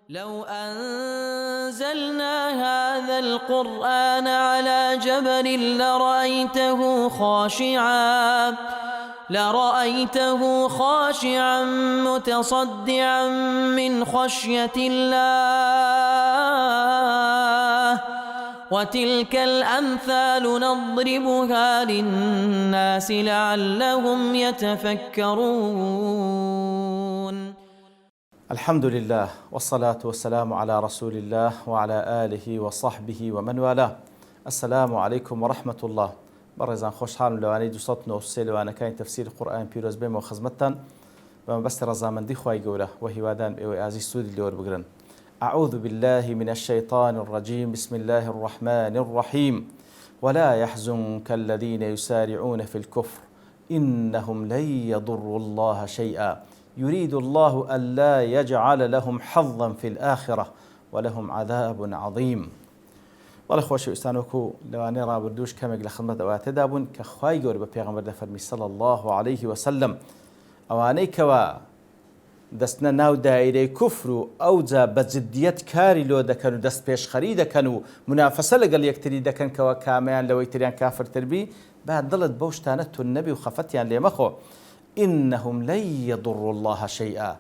لو أنزلنا هذا القرآن على جبل لرأيته خاشعا متصدعا من خشية الله. وتلك الأمثال نضربها للناس لعلهم يتفكرون. الحمد لله والصلاة والسلام على رسول الله وعلى آله وصحبه ومن والاه. السلام عليكم ورحمة الله. برزان خوش حال لواني دوستنا وسيل وانا كاين تفسير القرآن بيروز بما وخزمتان وما بس رزامن دي خواي قوله وهي وادان ايوازي سود اللي بقرن. أعوذ بالله من الشيطان الرجيم. بسم الله الرحمن الرحيم. ولا يحزنك الذين يسارعون في الكفر إنهم لن يضروا الله شيئا يريد الله ألا يجعل لهم حظا في الآخرة ولهم عذاب عظيم. والله خوش استانوكو لواني رابردوش كمك لخدمة اوات دابون كخواي قوري ببيغمبر دفرمي صلى الله عليه وسلم اواني كوا دستنا ناو دائري كفر او جا بجديت كاري لو دكانو دست بيش خري دكانو منافسة لقل يكتري دكان كوا كاميان لو يتريان كافر تربي بعد ضلت بوشتانتو النبي وخفتيان ليمخو إنهم لن يضروا الله شيئا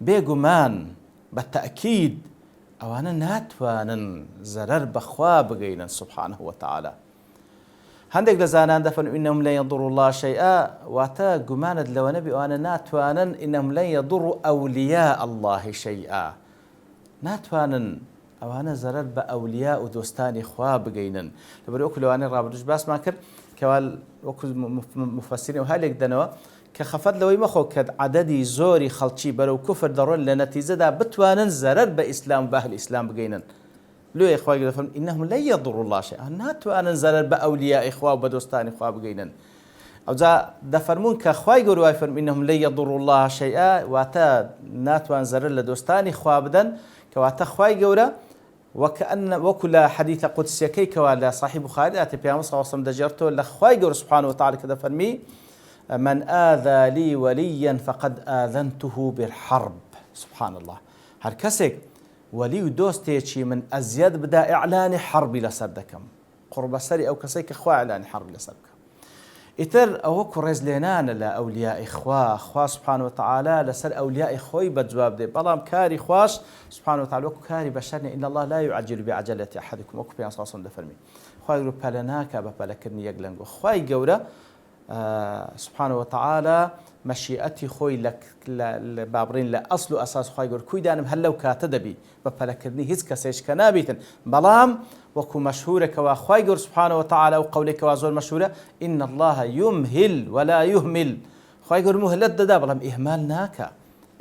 بيقمان بالتأكيد أوانا ناتوانا زرر بخوا بغينا سبحانه وتعالى. هندق لزانان دفن إنهم لن يضروا الله شيئا واتا قماند لو نبي وانا ناتوانا إنهم لن يضروا أولياء الله شيئا ناتوانا أوانا زرر بأولياء ودوستاني خوا بغينا لبريوكو لو أنا رابطوش باس ما كر كوال وكو مفسرين وهاليك دنوا كخفض لوي مخو كد عددي زوري خلشي برو كفر ضروري لنتيجة دا بتوانن زرر بإسلام بأهل الإسلام بقينن لو يا إخوة يقولون إنهم لن يضروا الله شيئا ناتوانن زرر بأولياء إخوة وبدوستان إخوة بقينن أو ذا دفرمون كأخوة يقولوا إنهم لن يضروا الله شيئا واتا ناتوان زرر لدوستان إخوة بدن كواتا أخوة يقولوا وكأن وكل حديث قدسي كيك ولا صاحب بخاري أتى بيامس صلى الله عليه وسلم دجرته لأخوة يقولوا سبحانه وتعالى كذا فرمي من آذى لي وليا فقد آذنته بالحرب. سبحان الله. هر كسك ولي دوستيشي من أزياد بدا إعلان حرب لسردكم قرب سري أو كسيك إخوة إعلان حرب لسردكم إتر أوكو رزلينان لأولياء إخوة سبحانه وتعالى لسر أولياء إخوي بجواب دي بلام كاري خواش سبحانه وتعالى وكو كاري بشرني إن الله لا يعجل بعجلة أحدكم وكو بيان صلى الله عليه وسلم فرمي خواهي يقولوا بلناك ببلكرني يقلنقو خواهي قورا سبحانه وتعالى مشيئتي خوي لك بابرين لأصل أساس خوي يقول كوي دانم هل لو كاتدبي ببلكرني هز كسيش كنابيتن بلام وكو مشهورك وخوي يقول سبحانه وتعالى وقولك وازول مشهورة إن الله يمهل ولا يهمل خوي يقول مهلت دا بلام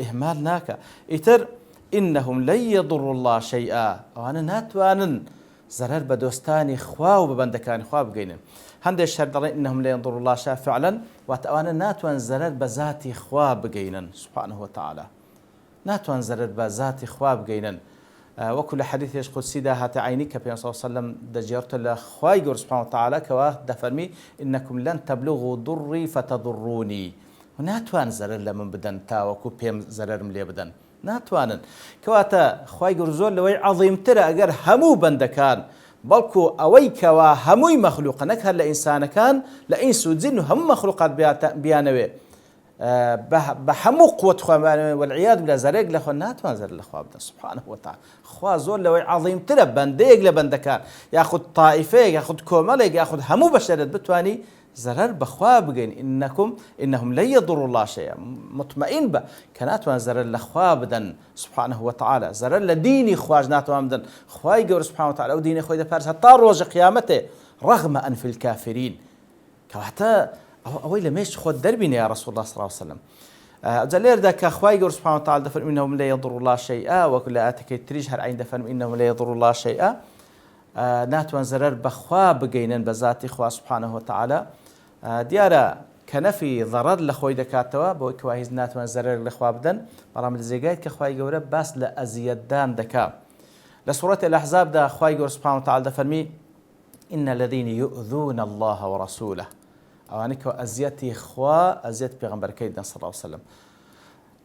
إهمالناك إتر إنهم لن يضروا الله شيئا وأنا ناتوانن زرر بدوستاني خوا وببندكاني خوا بقينن هندي الشرط إنهم لا ينظروا الله شاء فعلا وأنا ناتوان زرر بذاتي خوا بقينن سبحانه وتعالى ناتوان زرر بذاتي خوا بقينن وكل حديث يشقد سيدا هات عينيك بين صلى الله عليه وسلم دجيرت لخوا يقول سبحانه وتعالى كوا دفرمي إنكم لن تبلغوا ضري فتضروني وناتوان زرر لمن بدن تا وكو بيم زرر ملي بدن ناتوانن كواتا خوا يقول زول لوي عظيم ترى أجر همو بندكان بلكو أويك وهموي مخلوقنك هل إنسان كان لإنس وجن هم مخلوقات بيانوي بحمو قوة خوان والعياذ بالله زرق لخوانات ما زر الأخوة سبحانه وتعالى خوا زول لو عظيم ترى بنديق لبندكان ياخذ طائفة ياخذ كومالك ياخذ همو بشرة بتواني زرر بخوا بقين إنهم لن يضروا الله شيئا مطمئن به كانت وان زرر لخوا بدن سبحانه وتعالى زرر لديني خواجنات وان بدن خواي قول سبحانه وتعالى وديني خوي دفارس حتى روج قيامته رغم أنف الكافرين كواتا أويلا ميش خود دربين يا رسول الله صلى الله عليه وسلم جلير ذاك خواي قول سبحانه وتعالى دفن إنهم لا يضروا الله شيئا وكل آتك تريج هر عين دفن إنهم لا يضروا الله شيئا ناتوان زرر بخوا بقينن بذات خوا سبحانه وتعالى ديارة كنفي ضرر لخوي دكاتوا بو كواهيز ناتوان زرر لخوا بدن برام الزيقايت كخواي قورة باس لأزيدان دكا لسورة الأحزاب دا خواي قور سبحانه وتعالى دا فرمي إن الذين يؤذون الله ورسوله أو أنك أزيتي خوا أزيت بيغمبر كيدنا صلى الله عليه وسلم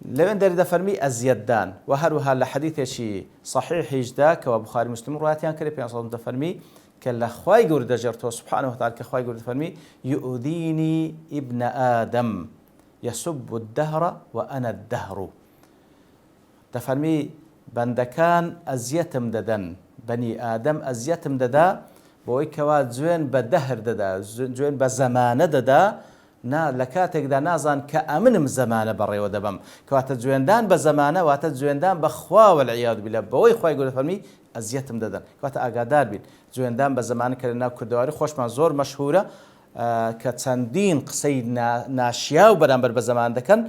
لەوێن دەری دەفەرمی ئەزیەتدان و هەروەها لە حەدیثێکی صحیحیشدا کەوا بوخاری مسلم ڕواتیان کردێ پێغەمبەر دەفەرمی کە لە خوای گەورە دەژێڕێتەوە سبحانه وتعالى کە خوای گەورە دەفەرمی یؤذینی ابن آدم يسب الدهر وأنا الدهر دەفەرمی بەندەکان ئەزیەتم دەدەن بەنی ئادەم ئەزیەتم دەدا بۆی کەوا جوێن بە دەهر دەدا جوێن بە زەمانە دەدا لە کاتێکدا نازان کە ئەمنم زەمانە بەڕێوە دەبم کەواتە جوێندان بە زەمانە واتە جوێندان بە خوا وەالعیاذ بالله بەوەی خوای گەورە دەفەرمی ئەزیەتم دەدەن کەواتە ئاگادار بین جوێندان بە زەمانە کە لە ناو کوردەواری خۆشمان زۆر مەشهورە کە چەندین قسەی ناشیا و بەرامبەر بە زەمان دەکەن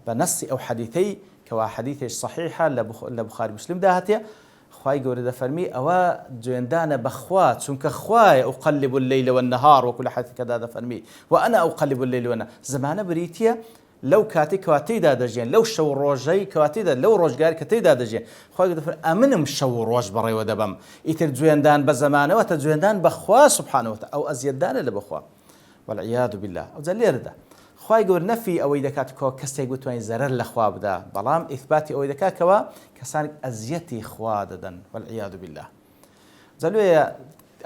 بە نەسی ئەو حەدیثەی کەوا حەدیثێک صحیحە لە بوخاری مسلم داهاتێ خوای گەورە دەفەرمی ئەوە جوێندانە بەخوا چونکە خوایە ئوقەلب اللەیل والنەهار وەکو لە حەدیثەکەدا دەفەرمی وأنا ئوقەلب اللەیل والنەهار زەمانە بریتیە لەو کاتی کەوا تێیدا دەژێن لەو شەو ڕۆژەی کەوا تێیدا لەو ڕۆژگاری کە تێیدا دەژێن خوای گەورە دەفەرمی ئەمنم شەو و ڕۆژ بەڕێوە دەبم ئیتر جوێندان بە زەمانەوە تە جوێندان بەخوا سبحانه وتعالى ئەو ئەزیەتدانە لە بەخوا والعیاذ بالله ئەوجا لێرەدا خوای گەورە نەفی ئەوەی دەکات کە کەسێک بتوانێت زەرەر لە خوا بدا بەڵام ئیثباتی ئەوەی دەکات کەوا کەسانێک ئەزیەتی خوا دەدەن والعیاذ بالله جەلوێ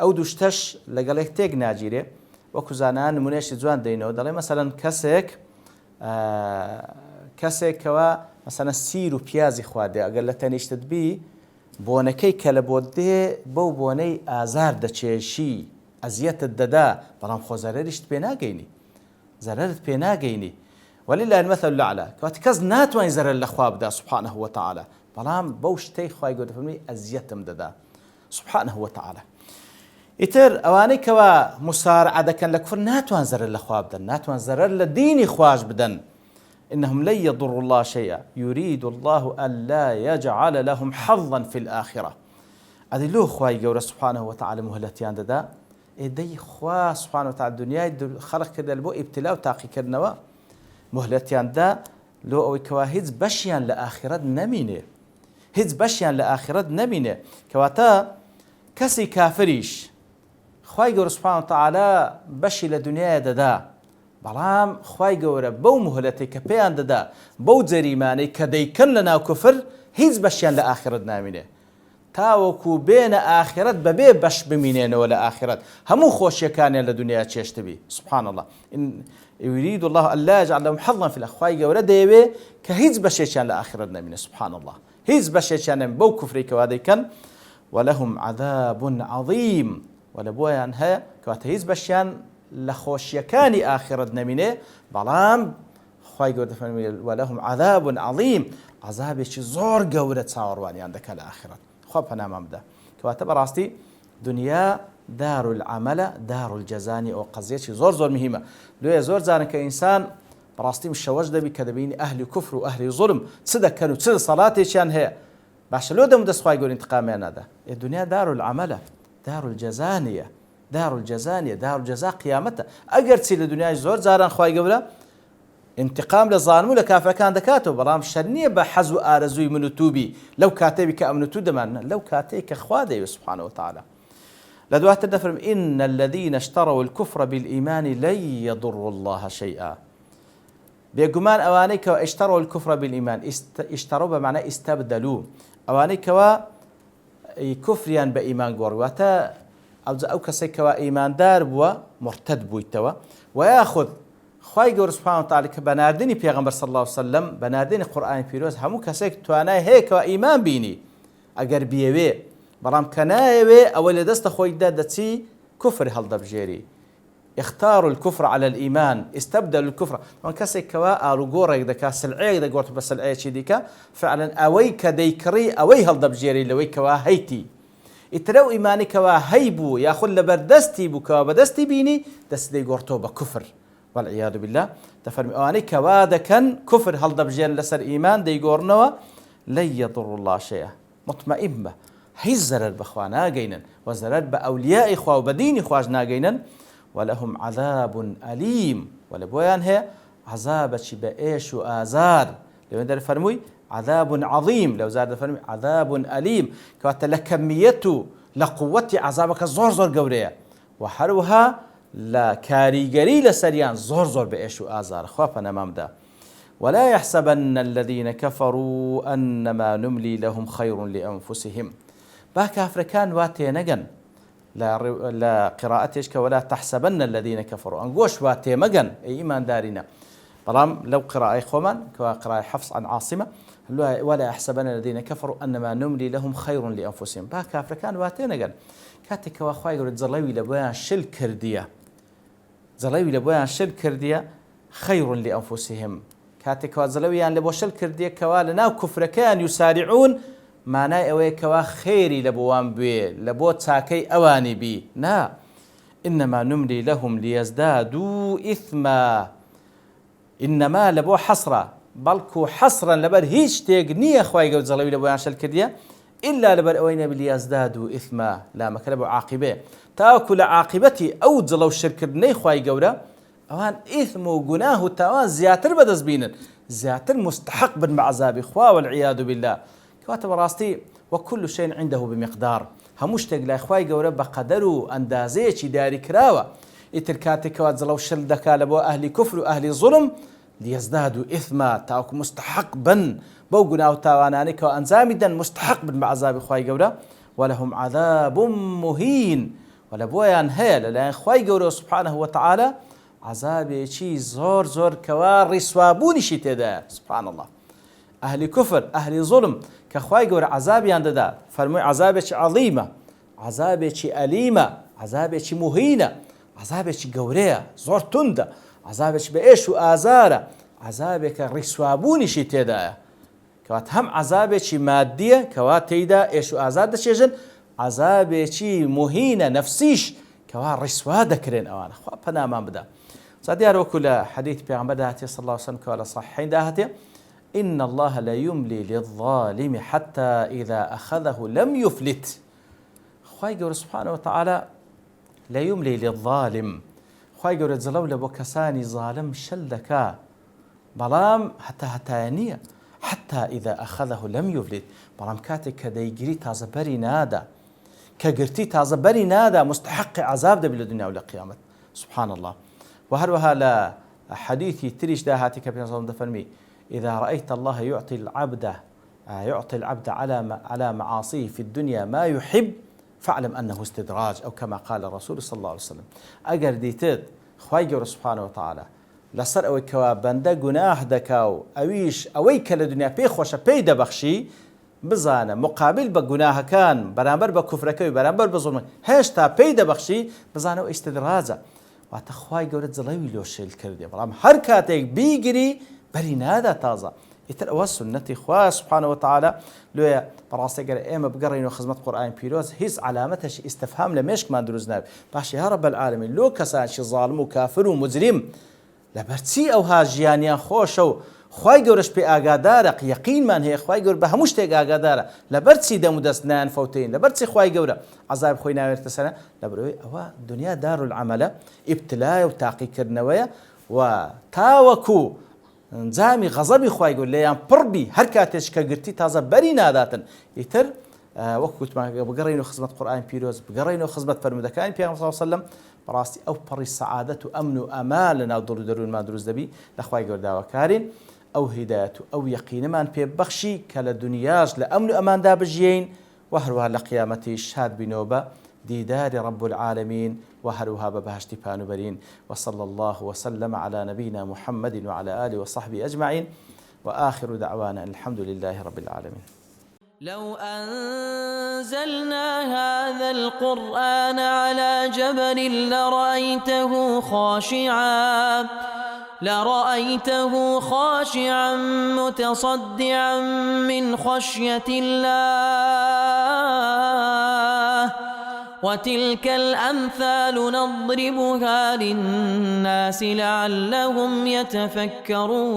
ئەو دوو شتەش لەگەڵ یەکتێک ناگیرێ وەکو زانایان نمونەیەکی جوان دەینەوە دەڵێ مەسەلەن کەسێکەوە مەسەلەن سیر و پیازی خواردێ ئەگەر لە تەنیشتت بی بۆنەکەی کە لە بۆ دێ بەو بۆنەی ئازار دەچێشی ئەزیەتت دەدا بەڵام خۆ زەرەریشت پێ ناگەینی زەرەرت پێ ناگەینی ولله المثل الأعلى کەواتە کەس ناتوانێت زەرەر لە خوا بدا سبحانه وتعالى بەڵام بەو شتەی خوای گەورە دەفەرمی ئەزیەتم دەدا سبحانه وتعالى ئیتر ئەوانەی کەوا مسارعە دەکەن لە کوفر ناتوان زەرەر لە خوا بدەن ناتوان زەرەر لە دینی خواش بدەن إنهم لن يضروا الله شيئا يريد الله ألا يجعل لهم حظا في الآخرة ئەدی لۆ خوای گەورە سبحانه وتعالى مهلەتیان دەدا ئێدەی خوا سبحانه وتعالى دنیای خەڵق کردە بۆ ئیبتلا و تاقیکردنەوە مهلەتیاندا لۆ ئەوەی کەوا هیچ بەشیان لە ئاخرەت نەمینێ هیچ بەشیان لە ئاخرەت نەمینێ کەواتە کەسی کافریش خوای گەورە سبحانه وتعالى بەشی لە دنیای دەدا بەڵام خوای گەورە بەو مهلەتەی کە پێیان دەدا بەو جەریمانەی کە دەیکەن لە ناو کوفر هیچ بەشیان لە ئاخرەت نامینێ تاوەکو بێنە ئاخرەت بەبێ بەش بمینێنەوە لە ئاخرەت هەموو خۆشیەکانیان لە دنیا چێشتبی سبحان الله يريد الله ألا يجعل لهم حظا في الآخرة خوای گەورە دەیەوێ کە هیچ بەشێکیان لە ئاخرەت نامینێ سبحان الله هیچ بەشێکیان نامینێ بەو کوفری کەوا دەیکەن ولهم عذاب عظيم ولا بۆیان هەیە کەواتە هیچ بەشیان لە خۆشیەکانی ئاخرەت نەمینێ بەڵام خوای گەورە دەفەرمێ ولهم عذاب عظيم عذابێکی زۆر گەورە چاوەڕوانیان دەکات لە ئاخرەت خوا پەنامان بدە کەواتە بەڕاستی دنیا دار العملە دار الجەزانی ئەو قەزیەکی زۆر زۆر مهمە لێ زۆر جارن کە ئینسان بەڕاستی شەوەش دەبی کە دەبینی ئەهلی کوفر و ئەهلی زوڵم چ دەکەن و چ سەڵاتێکیان هەیە باشە لۆ دەم دەست خوای گەورە انتقامیان نادا دنیا دار العملە دار الجەزانیە دار الجەزانیە دار الجەزا قیامەتە ئەگەر چی لە دنیای زۆر جاران خوای گەورە انتقام لە زانم و لە کافرەکان دەکاتەوە بەڵام شەر نییە بە حەز و ئارەزووی من و تووبی لەو کاتێبی کە ئەمن و تو دەمانە لەو کاتەیە کە خوا دەیوێت سبحانه وتعالى لە دواتر دەفەرمێ إن الذين اشتروا الكفر بالإيمان لن يضروا الله شيئا بێگومان ئەوانەی کەوا اشتروا الكفر بالإيمان اشتروا بمعنى استبدلوا ئەوانەی کەوا کوفریان بە ئیمان گۆڕواتە ئەو کەسێک کەوا ئیماندار بووە مرتد بوویتەوە و یاخود خوای گەورە سبحانه وتعالى کە بەناردنی پێغەمبەر صلی الله عليه وسلم بەناردنی قورئانی پیرۆز هەموو کەسێک توانای هەیە کەوا ئیمان بینی ئەگەر بیەوێ بەڵام کە نایەوێ ئەوە لە دەستە خۆیدا دەچی کوفر هەڵدەبژێری اختاروا الكفر على الإيمان استبدلوا الكفر من کەسێک کەوا ئاڵوگۆڕێک دەکات سلعەیەک دەگۆڕێت بە سلعەیەکی دیکە فعلا ئەوەی کە دەیکڕی ئەوەی هەڵدەبژێری لەوەی کەوا هەیتی ئیتر ئەو ئیمانی کەوا هەی بوو یاخود لەبەردەستی بوو کەوا بەدەستی بینی دەست دەیگۆڕتەوە بە کوفر والعياذ بالله تفرمي أواني كوادا كان كفر هل دبجين لسر إيمان دي قورنوا لن يضر الله شيئا مطمئن هي الزرر بخوانا جينا وزرر بأولياء إخوة وبدين إخواجنا جينا ولهم عذاب أليم ولبويان هي عذاب بإيش وآزار لو ندر فرموي عذاب عظيم لو زاد فرمي عذاب أليم كواتا لكميته لقوة عذابك زور زور قوريا وحروها لا كاريگەری لە سەریان زۆر زۆر بە ئێش و ئازار خوا پەنەمام بدە ولا يحسبن الذين كفروا أنما نملي لهم خير لأنفسهم. با كافركان واتي نجن لا قراءتك ولا تحسبن الذين كفروا أنقوش واتي مجن أي إيمان دارنا بلام لو قراءة خومن كقراءة حفص عن عاصمة ولا يحسبن الذين كفروا أنما نملي لهم خير لأنفسهم. با كافركان واتي نجن كاتك وأخوي يقول زلوي لبويان شل كردية زلوي لبويان شل كردية خير لأنفسهم. كاتك وزلويان لبو شل كردية كوالنا كفركان يسارعون معناه أوي كوا خيري لبوان بي لبو تاكي أواني بي نا إنما نملي لهم ليزدادوا إثما إنما لبو حسرة بلكو حسرا لبر هيش تيقنية أخوي قول زلوي لبويان شل كردية إلا لبر أوينا ليزدادوا إثما لا مكلبو عاقبة تاكل عاقبتي أو زلو الشركرني أخوي قولا أوان إثم وقناه تاوان زياتر بدز بينن زياتر مستحق بالمعذاب إخوة والعياذ بالله كواتب راستي وكل شيء عنده بمقدار همشتق لا إخوة قولا بقدروا أندازيش داري كراوة إتركاتك واتزلو شل دكا لبو أهل كفر وأهل ظلم ليزدادوا إثما تاوك مستحق بن بو قناه تاوانانك وأنزامدا مستحق بالمعذاب إخوة قولا ولهم عذاب مهين ولبويان هيل لأن إخوة قولا سبحانه وتعالى عذابي شي زور زور كوار رسوابوني شي تدا سبحان الله أهل كفر أهل ظلم كخواي قور عذابي عند دا فرمي عذابي شي عظيمة عذابي شي أليمة عذابي شي مهينة عذابي شي قورية زور تندة عذابي شي بإيش وآزارة عذابي كرسوابوني شي تدا كوات هم عذابي شي مادية كوات تيدا إيش وآزار دا شيجن عذابي شي مهينة نفسيش كوار رسوا دكرين أوانا خوا بنا ما بدا صديار وكل حديث بيغمبر دهتي صلى الله عليه وسلم كوالا صحيحين دهتي إن الله لا يملي للظالم حتى إذا أخذه لم يفلت. خواي قول سبحانه وتعالى لا يملي للظالم خواي قول زلو لبو كساني ظالم شلكا بلام حتى حتى إذا أخذه لم يفلت بلام كاتك كديجري تازبري نادا كقرتي تازبري نادا مستحق عذاب دبل الدنيا والقيامة سبحان الله. وهروها لا حديثي تريش داهاتي كبير صلى الله عليه وسلم إذا رأيت الله يعطي العبد على معاصيه في الدنيا ما يحب فاعلم أنه استدراج أو كما قال الرسول صلى الله عليه وسلم. أجر ديتد خواي سبحانه وتعالى لسر أو كوابندا جناح دكاو أويش أويك للدنيا بيخوش بيدا بخشي بزانه مقابل بجناح كان برامبر بكفركوي برامبر بظلم هشتا بيدا بخشي بزانه استدراجه واتخواي قولت زلوي لوش الكردي برام حركاتك بيجري برينادا تازه يتر سنتي خواه سبحانه وتعالى لو براسي قال ايما بقرين وخدمه قران بيروز هيز علامتها استفهام لمشك ما دروزنا باش يا رب العالمين لو كسان شي ظالم وكافر ومجرم لبرتي او هاجيانيا خوشو خوای گەورەش پێ ئاگادارە یەقینمان هەیە خوای گەورە بە هەموو شتێک ئاگادارە لەبەرچی دەم و دەست نان فەوتین لەبەرچی خوای گەورە عەزاب خۆی ناوێتە سەرە لەبەرەوەی ئەوە دنیا دارالعەمەلە ئیبتلایە و تاقیکردنەوەیە و تاوەکو ئەنجامی غەزەبی خوای گەورە لێیان پڕ بی هەر کاتێک کە گرتی تازە بەری ناداتن ئیتر وەکو گوتمان بگەڕێنەوە خزمەت قورئانی پیرۆز بگەڕێنەوە خزمەت فەرمودەکانی پێغەمبەر صلی الله علیه و سلم بەڕاستی ئەو پەڕی سەعادەت و ئەمن و ئەمان لەناو دڵ و دەروونمان دروست دەبی لە خوای گەورە داواکارین أو هداية أو يقين من بيبخشي كلا دنياش لأمن أمان دابجين وهروها لقيامتي شاد بنوبة ديدار رب العالمين وهروها ببهشتي بانوبرين. وصلى الله وسلم على نبينا محمد وعلى آله وصحبه أجمعين وآخر دعوانا الحمد لله رب العالمين. لو أنزلنا هذا القرآن على جبل لرأيته خاشعا متصدعا من خشية الله وتلك الأمثال نضربها للناس لعلهم يتفكرون.